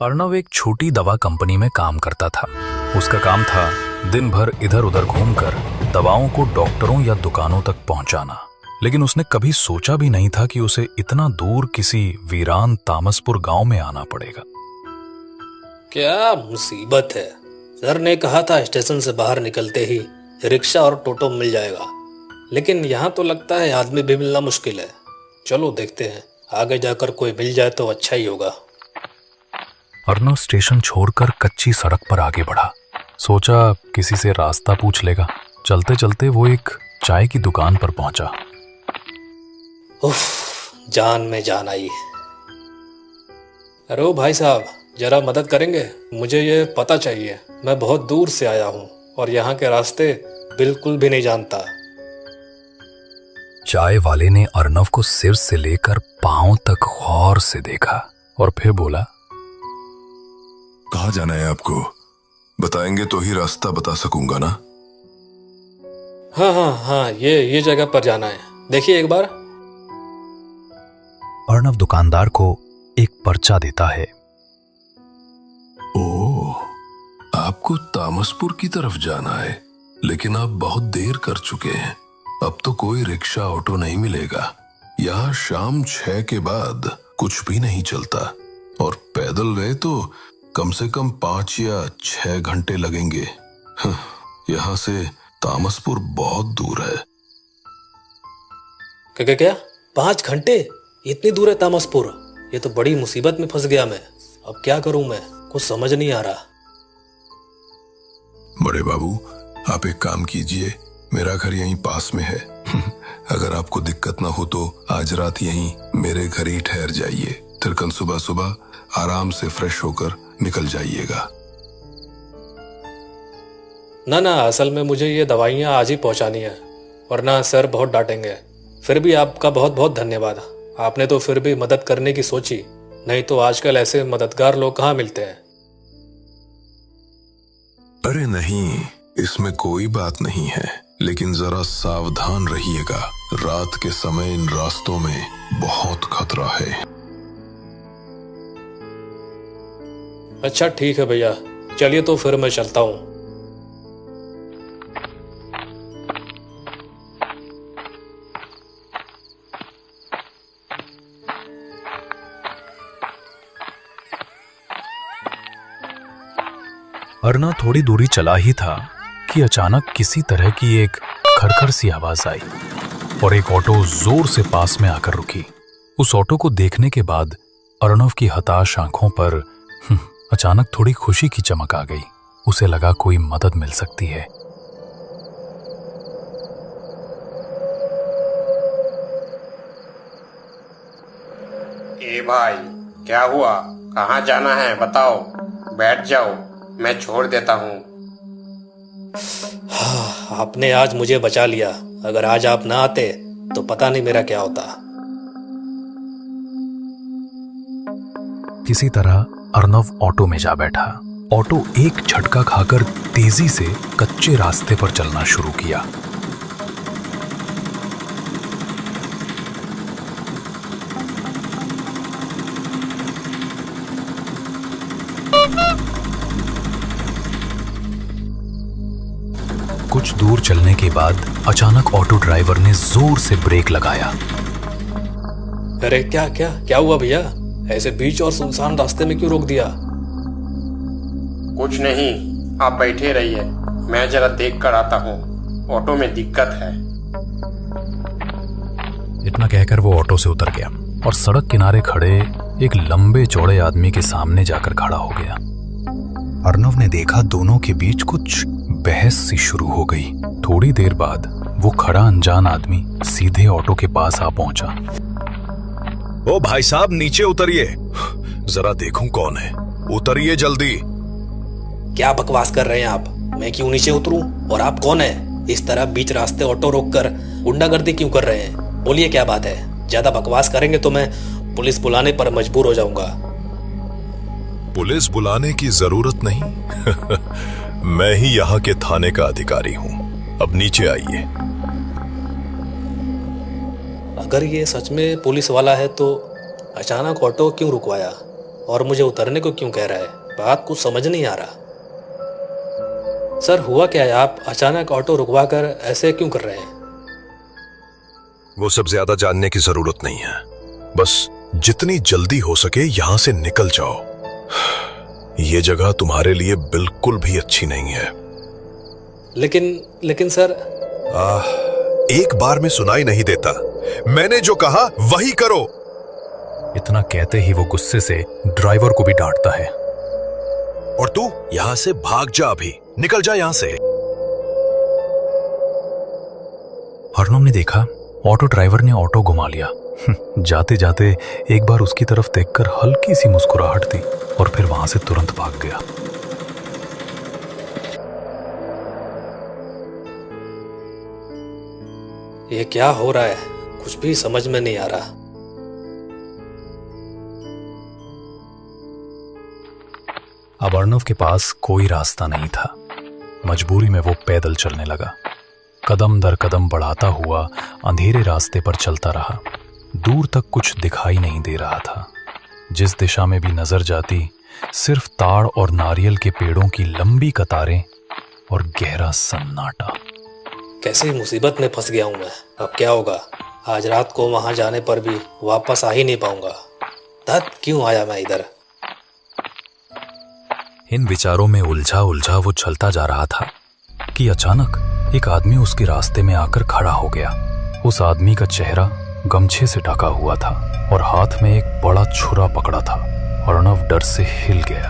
अर्नव एक छोटी दवा कंपनी में काम करता था। उसका काम था दिन भर इधर उधर घूमकर दवाओं को डॉक्टरों या दुकानों तक पहुंचाना। लेकिन उसने कभी सोचा भी नहीं था कि उसे इतना दूर किसी वीरान तामसपुर गांव में आना पड़ेगा। क्या मुसीबत है। सर ने कहा था स्टेशन से बाहर निकलते ही रिक्शा और टोटो मिल जाएगा, लेकिन यहाँ तो लगता है आदमी भी मिलना मुश्किल है। चलो देखते हैं, आगे जाकर कोई मिल जाए तो अच्छा ही होगा। अर्नव स्टेशन छोड़कर कच्ची सड़क पर आगे बढ़ा। सोचा किसी से रास्ता पूछ लेगा। चलते चलते वो एक चाय की दुकान पर पहुंचा। उफ, जान में जान आई। अरे ओ भाई साहब, जरा मदद करेंगे? मुझे ये पता चाहिए, मैं बहुत दूर से आया हूँ और यहाँ के रास्ते बिल्कुल भी नहीं जानता। चाय वाले ने अर्नव को सिर से लेकर पांव तक गौर से देखा और फिर बोला, कहाँ जाना है आपको? बताएंगे तो ही रास्ता बता सकूंगा ना। हाँ, ये जगह पर जाना है, देखिए एक बार। अर्नव दुकानदार को एक पर्चा देता है। ओह, आपको तामसपुर की तरफ जाना है, लेकिन आप बहुत देर कर चुके हैं। अब तो कोई रिक्शा ऑटो नहीं मिलेगा। यहाँ शाम 6 के बाद कुछ भी नहीं चलता और पैदल गए तो कम से कम 5 या 6 घंटे लगेंगे। यहाँ से तामसपुर बहुत दूर है। क्या 5 घंटे? इतनी दूर है तामसपुर? ये तो बड़ी मुसीबत में फंस गया मैं। अब क्या करूं मैं, कुछ समझ नहीं आ रहा। बड़े बाबू, आप एक काम कीजिए, मेरा घर यहीं पास में है। अगर आपको दिक्कत ना हो तो आज रात यहीं मेरे घर ही ठहर जाइए, फिर कल सुबह सुबह आराम से फ्रेश होकर निकल जाइएगा। ना, असल में मुझे ये दवाइयाँ आज ही पहुंचानी है, वरना सर बहुत डांटेंगे। फिर भी आपका बहुत बहुत धन्यवाद। आपने तो फिर भी मदद करने की सोची, नहीं तो आजकल ऐसे मददगार लोग कहाँ मिलते हैं। अरे नहीं, इसमें कोई बात नहीं है, लेकिन जरा सावधान रहिएगा। रात के समय इन रास्तों में बहुत खतरा है। अच्छा ठीक है भैया, चलिए तो फिर मैं चलता हूँ। अर्नव थोड़ी दूरी चला ही था कि अचानक किसी तरह की एक खरखर सी आवाज आई और एक ऑटो जोर से पास में आकर रुकी। उस ऑटो को देखने के बाद अर्नव की हताश आंखों पर अचानक थोड़ी खुशी की चमक आ गई। उसे लगा कोई मदद मिल सकती है। ए भाई, क्या हुआ? कहाँ जाना है बताओ? बैठ जाओ, मैं छोड़ देता हूँ। आपने आज मुझे बचा लिया। अगर आज आप ना आते तो पता नहीं मेरा क्या होता। किसी तरह अर्नव ऑटो में जा बैठा। ऑटो एक झटका खाकर तेजी से कच्चे रास्ते पर चलना शुरू किया। कुछ दूर चलने के बाद अचानक ऑटो ड्राइवर ने जोर से ब्रेक लगाया। अरे क्या हुआ भैया? ऐसे बीच और सुनसान रास्ते में क्यों रोक दिया? कुछ नहीं, आप बैठे रहिए, मैं जरा देख कर आता हूँ। ऑटो में दिक्कत है। इतना कहकर वो ऑटो से उतर गया और सड़क किनारे खड़े एक लंबे चौड़े आदमी के सामने जाकर खड़ा हो गया। अर्नव ने देखा दोनों के बीच कुछ बहस सी शुरू हो गई। थोड़ी देर बाद वो खड़ा अनजान आदमी सीधे ऑटो के पास आ पहुंचा। ओ भाई साहब, नीचे उतरिए, जरा देखूं कौन है। उतरिए जल्दी। क्या बकवास कर रहे हैं आप? मैं क्यों नीचे उतरूं? और आप कौन है? इस तरह बीच रास्ते ऑटो रोककर गुंडागर्दी क्यों कर रहे हैं? बोलिए क्या बात है? ज्यादा बकवास करेंगे तो मैं पुलिस बुलाने पर मजबूर हो जाऊंगा। पुलिस बुलाने की जरूरत नहीं। मैं ही यहाँ के थाने का अधिकारी हूँ। अब नीचे आइए। अगर ये सच में पुलिस वाला है तो अचानक ऑटो क्यों रुकवाया? और मुझे उतरने को क्यों कह रहा है? बात कुछ समझ नहीं आ रहा। सर हुआ क्या है? आप अचानक ऑटो रुकवा कर ऐसे क्यों कर रहे हैं? वो सब ज्यादा जानने की जरूरत नहीं है, बस जितनी जल्दी हो सके यहां से निकल जाओ। ये जगह तुम्हारे लिए बिल्कुल भी अच्छी नहीं है। लेकिन सर। एक बार में सुनाई नहीं देता, मैंने जो कहा वही करो। इतना कहते ही वो गुस्से से ड्राइवर को भी डांटता है। और तू यहां से भाग जा, अभी निकल जा यहां से। अर्नव ने देखा ऑटो ड्राइवर ने ऑटो घुमा लिया। जाते जाते एक बार उसकी तरफ देखकर हल्की सी मुस्कुराहट दी और फिर वहां से तुरंत भाग गया। ये क्या हो रहा है? कुछ भी समझ में नहीं आ रहा। अब अर्नव के पास कोई रास्ता नहीं था। मजबूरी में वो पैदल चलने लगा। कदम दर कदम बढ़ाता हुआ अंधेरे रास्ते पर चलता रहा। दूर तक कुछ दिखाई नहीं दे रहा था। जिस दिशा में भी नजर जाती सिर्फ ताड़ और नारियल के पेड़ों की लंबी कतारें और गहरा सन्नाटा। कैसी मुसीबत में फंस गया हूं मैं। अब क्या होगा? आज रात को वहां जाने पर भी वापस आ ही नहीं पाऊंगा। धत क्यों आया मैं इधर? इन विचारों में उलझा उलझा वो चलता जा रहा था कि अचानक एक आदमी उसके रास्ते में आकर खड़ा हो गया। उस आदमी का चेहरा गमछे से ढका हुआ था और हाथ में एक बड़ा छुरा पकड़ा था। अर्नव डर से हिल गया।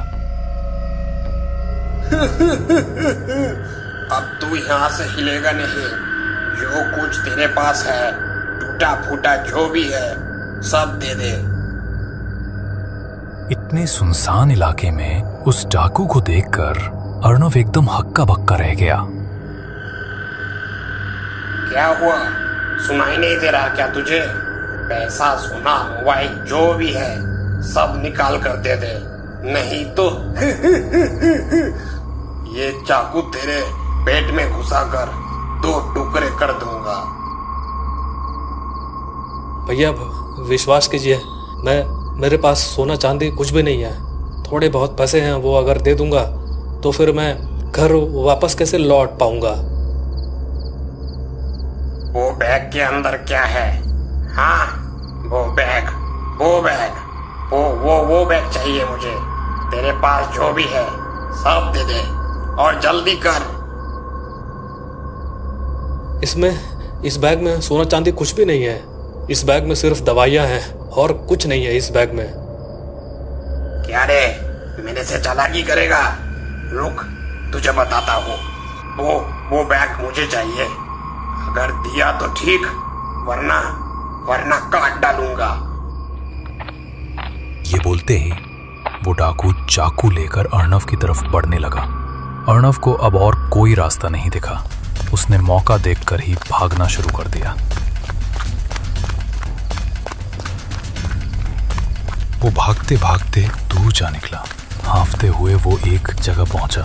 अब तू यहाँ से हिलेगा नहीं। जो कुछ तेरे पास है, टूटा फूटा जो भी है, सब दे दे। इतने सुनसान इलाके में उस डाकू को देखकर अर्नव एकदम हक्का बक्का रह गया। क्या हुआ? सुनाई नहीं दे रहा क्या तुझे? पैसा, सोना, मोबाइल जो भी है सब निकाल कर दे दे, नहीं तो ये चाकू तेरे पेट में घुसाकर 2 टुकड़े कर दूंगा। भैया विश्वास कीजिए, मेरे पास सोना चांदी कुछ भी नहीं है। थोड़े बहुत पैसे हैं, वो अगर दे दूंगा तो फिर मैं घर वापस कैसे लौट पाऊंगा? वो बैग के अंदर क्या है? हाँ, वो बैग, वो बैग चाहिए मुझे। तेरे पास जो भी है सब दे दे और जल्दी कर। इस बैग में सोना चांदी कुछ भी नहीं है। इस बैग में सिर्फ दवाइयां हैं और कुछ नहीं है इस बैग में। क्या रे, मेरे से चालाकी करेगा? रुक, तुझे बताता हूँ। वो बैग मुझे चाहिए। अगर दिया तो ठीक, वरना काट डालूंगा। ये बोलते ही वो डाकू चाकू लेकर अर्नव की तरफ बढ़ने लगा। अर्नव को अब और कोई रास्ता नहीं दिखा। उसने मौका देखकर ही भागना शुरू कर दिया। वो भागते भागते दूर जा निकला। हांफते हुए वो एक जगह पहुंचा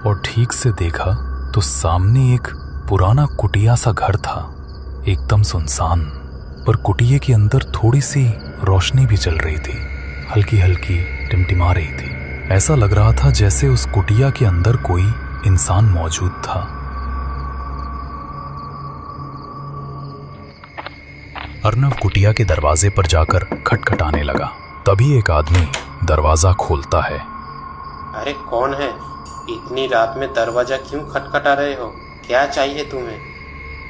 और ठीक से देखा तो सामने एक पुराना कुटिया सा घर था, एकदम सुनसान। पर कुटिये के अंदर थोड़ी सी रोशनी भी जल रही थी, हल्की हल्की टिमटिमा रही थी। ऐसा लग रहा था जैसे उस कुटिया के अंदर कोई इंसान मौजूद था। अर्नव कुटिया के दरवाजे पर जाकर खटखटाने लगा। तभी एक आदमी दरवाजा खोलता है। अरे कौन है? इतनी रात में दरवाजा क्यों खटखटा रहे हो? क्या चाहिए तुम्हें?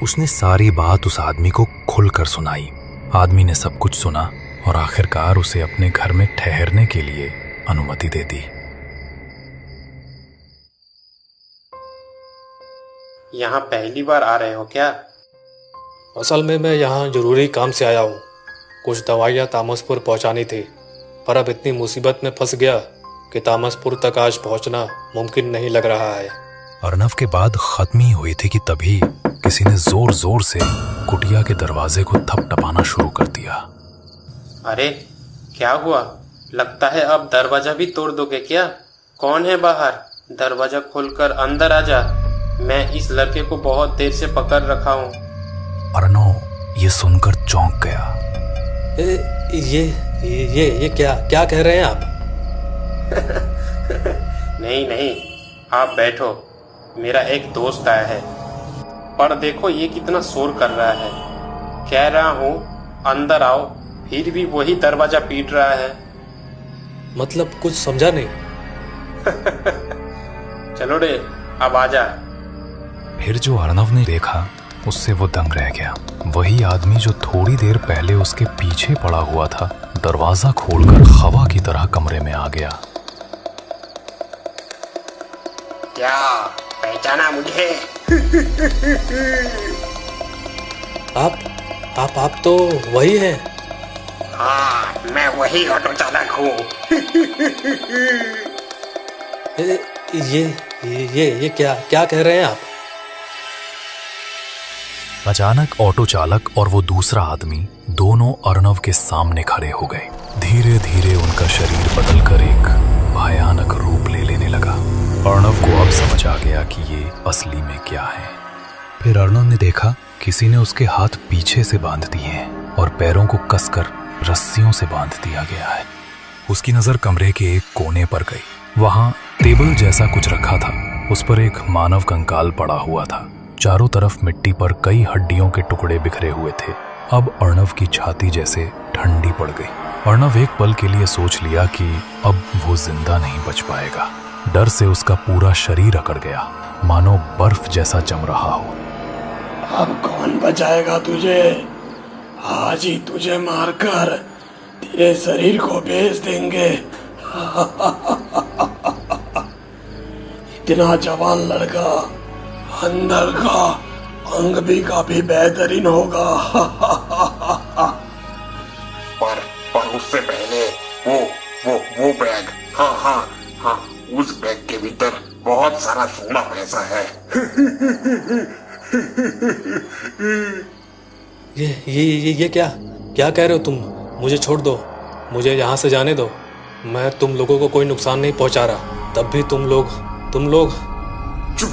उसने सारी बात उस आदमी को खुलकर सुनाई। आदमी ने सब कुछ सुना और आखिरकार उसे अपने घर में ठहरने के लिए अनुमति दे दी। यहाँ पहली बार आ रहे हो क्या? असल में मैं यहाँ जरूरी काम से आया हूँ। कुछ दवाइयाँ तामसपुर पहुँचानी थी, पर अब इतनी मुसीबत में फंस गया कि तामसपुर तक आज पहुँचना मुमकिन नहीं लग रहा है। अर्नव के बाद खत्म ही हुई थी कि तभी किसी ने जोर जोर से कुटिया के दरवाजे को थपथपाना शुरू कर दिया। अरे क्या हुआ? लगता है अब दरवाजा भी तोड़ दोगे क्या? कौन है बाहर? दरवाजा खोलकर अंदर आ जा। मैं इस लड़के को बहुत देर से पकड़ रखा हूँ। अर्नव ये सुनकर चौंक गया। ये क्या क्या कह रहे हैं आप? नहीं नहीं, आप बैठो, मेरा एक दोस्त आया है। पर देखो ये कितना शोर कर रहा है। कह रहा हूँ अंदर आओ, फिर भी वही दरवाजा पीट रहा है। मतलब कुछ समझा नहीं। चलो रे, अब आजा। फिर जो अर्णव ने देखा उससे वो दंग रह गया। वही आदमी जो थोड़ी देर पहले उसके पीछे पड़ा हुआ था, दरवाजा खोलकर हवा की तरह कमरे में आ गया। क्या पहचाना मुझे? आप तो वही हैं। हाँ, मैं वही ऑटो चालक हूँ। ये क्या कह रहे हैं आप? अचानक ऑटो चालक और वो दूसरा आदमी दोनों अर्णव के सामने खड़े हो गए। धीरे धीरे उनका शरीर बदलकर एक भयानक रूप ले लेने लगा। अर्णव को अब समझ आ गया कि ये असली में क्या है। फिर अर्णव ने देखा किसी ने उसके हाथ पीछे से बांध दिए हैं और पैरों को कसकर रस्सियों से बांध दिया गया है। उसकी नजर कमरे के एक कोने पर गई। वहां टेबल जैसा कुछ रखा था, उस पर एक मानव कंकाल पड़ा हुआ था। चारों तरफ मिट्टी पर कई हड्डियों के टुकड़े बिखरे हुए थे। अब अर्णव की छाती जैसे ठंडी पड़ गई। अर्णव एक पल के लिए सोच लिया कि अब वो जिंदा नहीं बच पाएगा। डर से उसका पूरा शरीर अकड़ गया, मानो बर्फ जैसा जम रहा हो। अब कौन बचाएगा तुझे? आज ही तुझे मारकर तेरे शरीर को बेच देंगे। इतना जवान लड़का, अंदर का अंग भी काफी बेहतरीन होगा। पर उससे पहले वो बैग। हाँ, उस बैग के भीतर बहुत सारा सोना पैसा है। ये क्या कह रहे हो तुम? मुझे छोड़ दो, मुझे यहाँ से जाने दो। मैं तुम लोगों को कोई नुकसान नहीं पहुँचा रहा। तब भी तुम लोग चुप।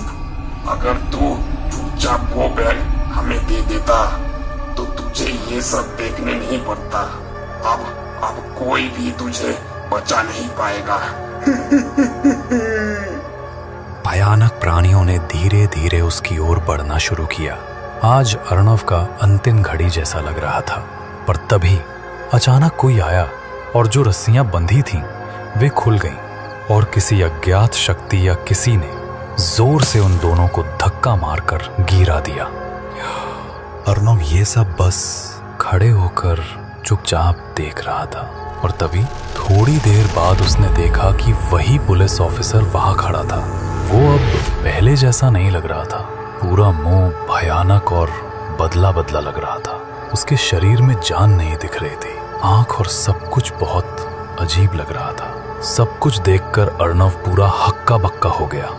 अगर तू चुपचाप वो बैग हमें दे देता तो तुझे ये सब देखने नहीं पड़ता। अब कोई भी तुझे बचा नहीं पाएगा। भयानक प्राणियों ने धीरे धीरे उसकी ओर बढ़ना शुरू किया। आज अर्णव का अंतिम घड़ी जैसा लग रहा था। पर तभी अचानक कोई आया और जो रस्सियां बंधी थीं वे खुल गईं और किसी अज्ञात शक्ति या किसी ने जोर से उन दोनों को धक्का मारकर गिरा दिया। अर्णव ये सब बस खड़े होकर चुपचाप देख रहा था और तभी थोड़ी देर बाद उसने देखा कि वही पुलिस ऑफिसर वहां खड़ा था। वो अब पहले जैसा नहीं लग रहा था। पूरा मुंह भयानक और बदला बदला लग रहा था। उसके शरीर में जान नहीं दिख रही थी। आंख और सब कुछ बहुत अजीब लग रहा था। सब कुछ देखकर अर्णव पूरा हक्का बक्का हो गया।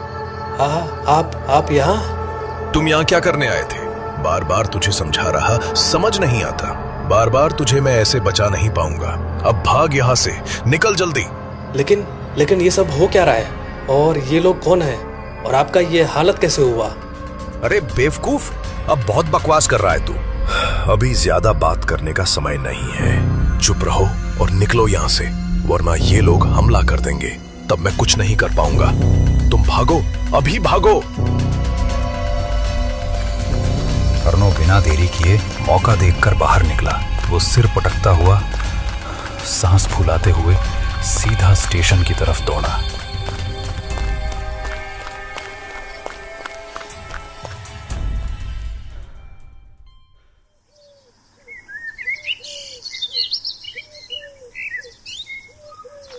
आप यहाँ? तुम यहाँ क्या करने आए थे? बार बार तुझे समझा रहा, समझ नहीं आता। बार बार तुझे मैं ऐसे बचा नहीं पाऊंगा। अब भाग यहाँ से, निकल जल्दी। लेकिन ये सब हो क्या रहा है? और ये लोग कौन है? और आपका ये हालत कैसे हुआ? अरे बेवकूफ, अब बहुत बकवास कर रहा है तू। अभी ज्यादा बात करने का समय नहीं है। चुप रहो और निकलो यहाँ से, वरना ये लोग हमला कर देंगे। तब मैं कुछ नहीं कर पाऊंगा। तुम भागो, अभी भागो। अर्णव बिना देरी किए मौका देखकर बाहर निकला। वो सिर पटकता हुआ, सांस फूलाते हुए सीधा स्टेशन की तरफ दौड़ा।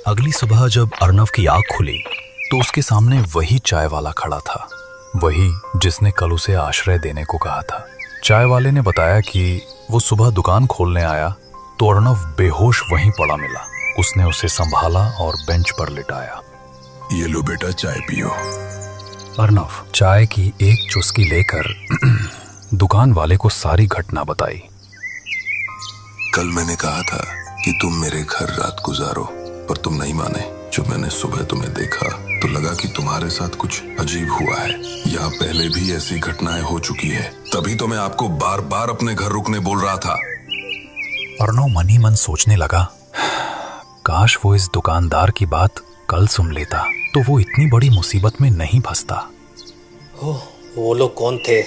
अगली सुबह जब अर्णव की आंख खुली तो उसके सामने वही चाय वाला खड़ा था, वही जिसने कल उसे आश्रय देने को कहा था। चाय वाले ने बताया कि वो सुबह दुकान खोलने आया तो अर्णव बेहोश वहीं पड़ा मिला। उसने उसे संभाला और बेंच पर लिटाया। ये लो बेटा, चाय पियो। अर्णव चाय की एक चुस्की लेकर दुकान वाले को सारी घटना बताई। कल मैंने कहा था कि तुम मेरे घर रात गुजारो, पर तुम नहीं माने। जब मैंने सुबह तुम्हें देखा तो लगा कि तुम्हारे साथ कुछ अजीब हुआ है। यहाँ पहले भी ऐसी घटनाएं हो चुकी है। तभी तो मैं आपको बार बार अपने घर रुकने बोल रहा था। अर्णव मन ही मन सोचने लगा, काश वो इस दुकानदार की बात कल सुन लेता तो वो इतनी बड़ी मुसीबत में नहीं फंसता। ओह, वो लोग कौन थे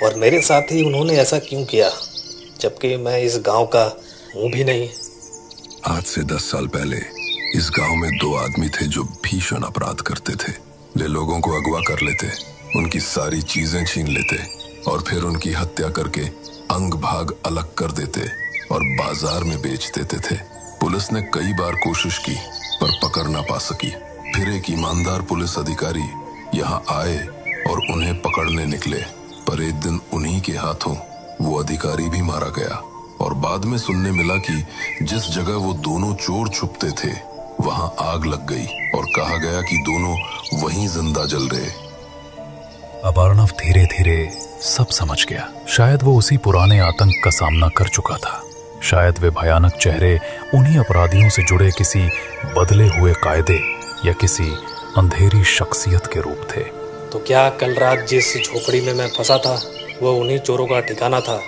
और मेरे साथ ही उन्होंने ऐसा क्यों किया, जबकि मैं इस गांव का हूं भी नहीं। आज से 10 साल पहले इस गांव में 2 आदमी थे जो भीषण अपराध करते थे। वे लोगों को अगवा कर लेते, उनकी सारी चीजें छीन लेते और फिर उनकी हत्या करके अंग भाग अलग कर देते और बाजार में बेच देते थे। पुलिस ने कई बार कोशिश की पर पकड़ ना पा सकी। फिर एक ईमानदार पुलिस अधिकारी यहाँ आए और उन्हें पकड़ने निकले, पर एक दिन उन्हीं के हाथों वो अधिकारी भी मारा गया। और बाद में सुनने मिला कि जिस जगह वो दोनों चोर छुपते थे वहां आग लग गई और कहा गया कि दोनों वहीं जिंदा जल रहे। अब अर्णव धीरे धीरे सब समझ गया। शायद वो उसी पुराने आतंक का सामना कर चुका था। शायद वे भयानक चेहरे उन्हीं अपराधियों से जुड़े किसी बदले हुए कायदे या किसी अंधेरी शख्सियत के रूप थे। तो क्या कल रात जिस झोपड़ी में मैं फंसा था वो उन्हीं चोरों का ठिकाना था,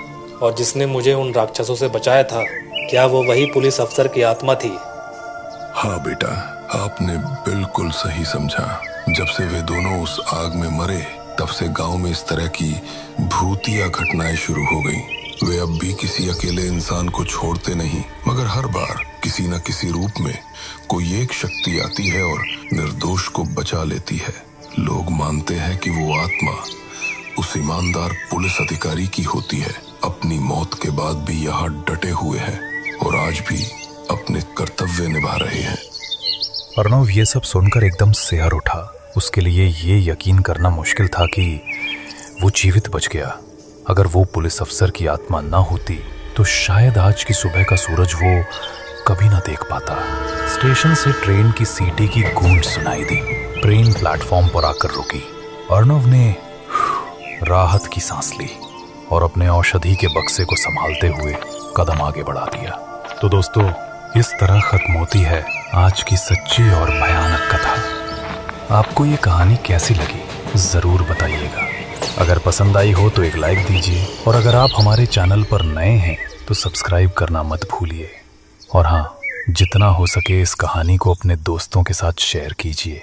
और जिसने मुझे उन राक्षसों से बचाया था, क्या वो वही पुलिस अफसर की आत्मा थी? हाँ बेटा, आपने बिल्कुल सही समझा। जब से वे दोनों उस आग में मरे तब से गांव में इस तरह की भूतिया घटनाएं शुरू हो गईं। वे अब भी किसी अकेले इंसान को छोड़ते नहीं, मगर हर बार किसी न किसी रूप में कोई एक शक्ति आती है और निर्दोष को बचा लेती है। लोग मानते हैं कि वो आत्मा उस ईमानदार पुलिस अधिकारी की होती है। अपनी मौत के बाद भी यहाँ डटे हुए हैं और आज भी अपने कर्तव्य निभा रहे हैं। अर्णव ये सब सुनकर एकदम सिहर उठा। उसके लिए ये यकीन करना मुश्किल था कि वो जीवित बच गया। अगर वो पुलिस अफसर की आत्मा ना होती तो शायद आज की सुबह का सूरज वो कभी ना देख पाता। स्टेशन से ट्रेन की सीटी की गूंज सुनाई दी। ट्रेन प्लेटफॉर्म पर आकर रुकी। अर्णव ने राहत की सांस ली और अपने औषधि के बक्से को संभालते हुए कदम आगे बढ़ा दिया। तो दोस्तों, इस तरह खत्म होती है आज की सच्ची और भयानक कथा। आपको ये कहानी कैसी लगी जरूर बताइएगा। अगर पसंद आई हो तो एक लाइक दीजिए, और अगर आप हमारे चैनल पर नए हैं तो सब्सक्राइब करना मत भूलिए। और हाँ, जितना हो सके इस कहानी को अपने दोस्तों के साथ शेयर कीजिए।